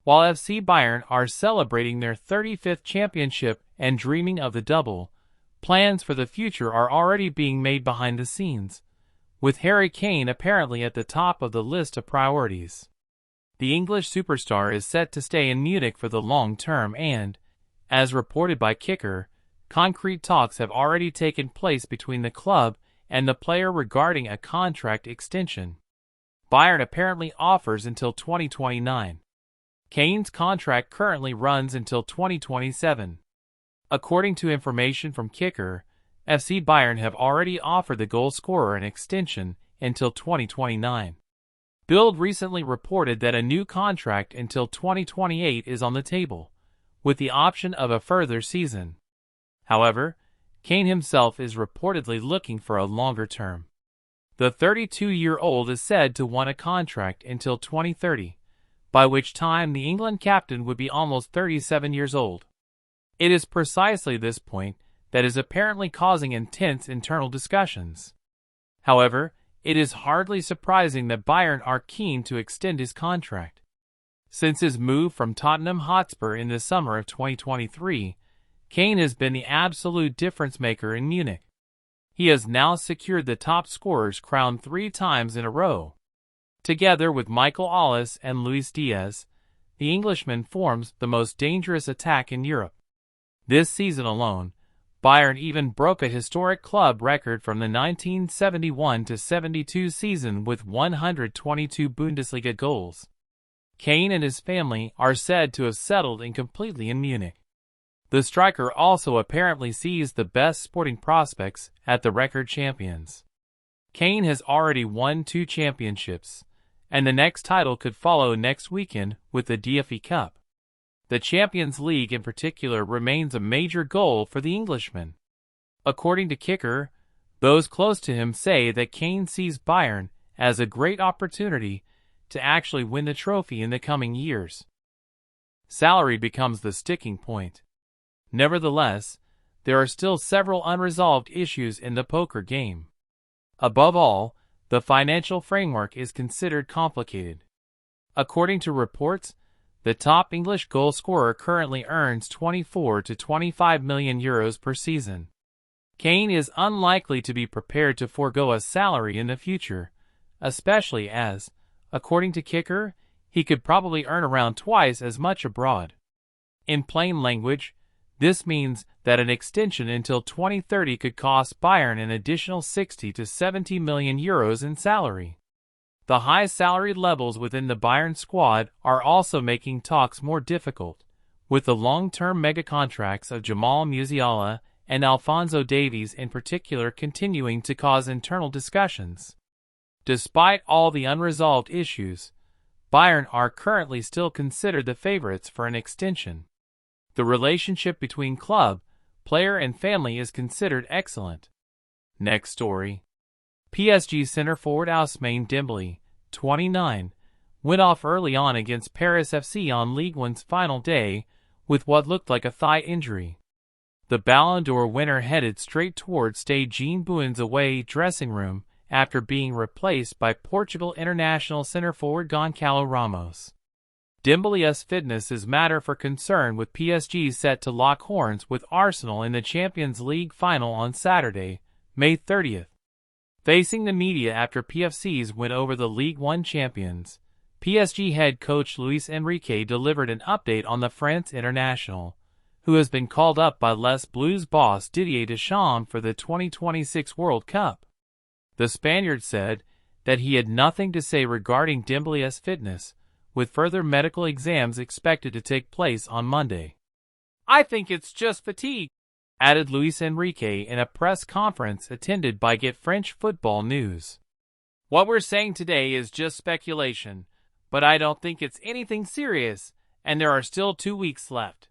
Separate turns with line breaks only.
While FC Bayern are celebrating their 35th championship and dreaming of the double, plans for the future are already being made behind the scenes, with Harry Kane apparently at the top of the list of priorities. The English superstar is set to stay in Munich for the long term and, as reported by Kicker, concrete talks have already taken place between the club and the player regarding a contract extension. Bayern apparently offers until 2029. Kane's contract currently runs until 2027. According to information from Kicker, FC Bayern have already offered the goalscorer an extension until 2029. Bild recently reported that a new contract until 2028 is on the table, with the option of a further season. However, Kane himself is reportedly looking for a longer term. The 32-year-old is said to want a contract until 2030, by which time the England captain would be almost 37 years old. It is precisely this point that is apparently causing intense internal discussions. However, it is hardly surprising that Bayern are keen to extend his contract. Since his move from Tottenham Hotspur in the summer of 2023, Kane has been the absolute difference maker in Munich. He has now secured the top scorer's crown 3 times in a row. Together with Michael Olise and Luis Diaz, the Englishman forms the most dangerous attack in Europe. This season alone, Bayern even broke a historic club record from the 1971-72 season with 122 Bundesliga goals. Kane and his family are said to have settled in completely in Munich. The striker also apparently sees the best sporting prospects at the record champions. Kane has already won 2 championships, and the next title could follow next weekend with the DFB Cup. The Champions League in particular remains a major goal for the Englishman. According to Kicker, those close to him say that Kane sees Bayern as a great opportunity to actually win the trophy in the coming years. Salary becomes the sticking point. Nevertheless, there are still several unresolved issues in the poker game. Above all, the financial framework is considered complicated. According to reports, the top English goal scorer currently earns 24 to 25 million euros per season. Kane is unlikely to be prepared to forego a salary in the future, especially as, according to Kicker, he could probably earn around twice as much abroad. In plain language, this means that an extension until 2030 could cost Bayern an additional 60 to 70 million euros in salary. The high salary levels within the Bayern squad are also making talks more difficult, with the long-term mega-contracts of Jamal Musiala and Alphonso Davies in particular continuing to cause internal discussions. Despite all the unresolved issues, Bayern are currently still considered the favorites for an extension. The relationship between club, player and family is considered excellent. Next story. PSG center forward Ousmane Dembele, 29, went off early on against Paris FC on Ligue 1's final day with what looked like a thigh injury. The Ballon d'Or winner headed straight towards Stade Jean-Bouin's away dressing room after being replaced by Portugal international center forward Goncalo Ramos. Dembele's fitness is matter for concern, with PSG set to lock horns with Arsenal in the Champions League final on Saturday, May 30th. Facing the media after PFC's win over the Ligue 1 champions, PSG head coach Luis Enrique delivered an update on the France international, who has been called up by Les Bleus boss Didier Deschamps for the 2026 World Cup. The Spaniard said that he had nothing to say regarding Dembele's fitness, with further medical exams expected to take place on Monday. "I think it's just fatigue," added Luis Enrique in a press conference attended by Get French Football News. "What we're saying today is just speculation, but I don't think it's anything serious, and there are still 2 weeks left.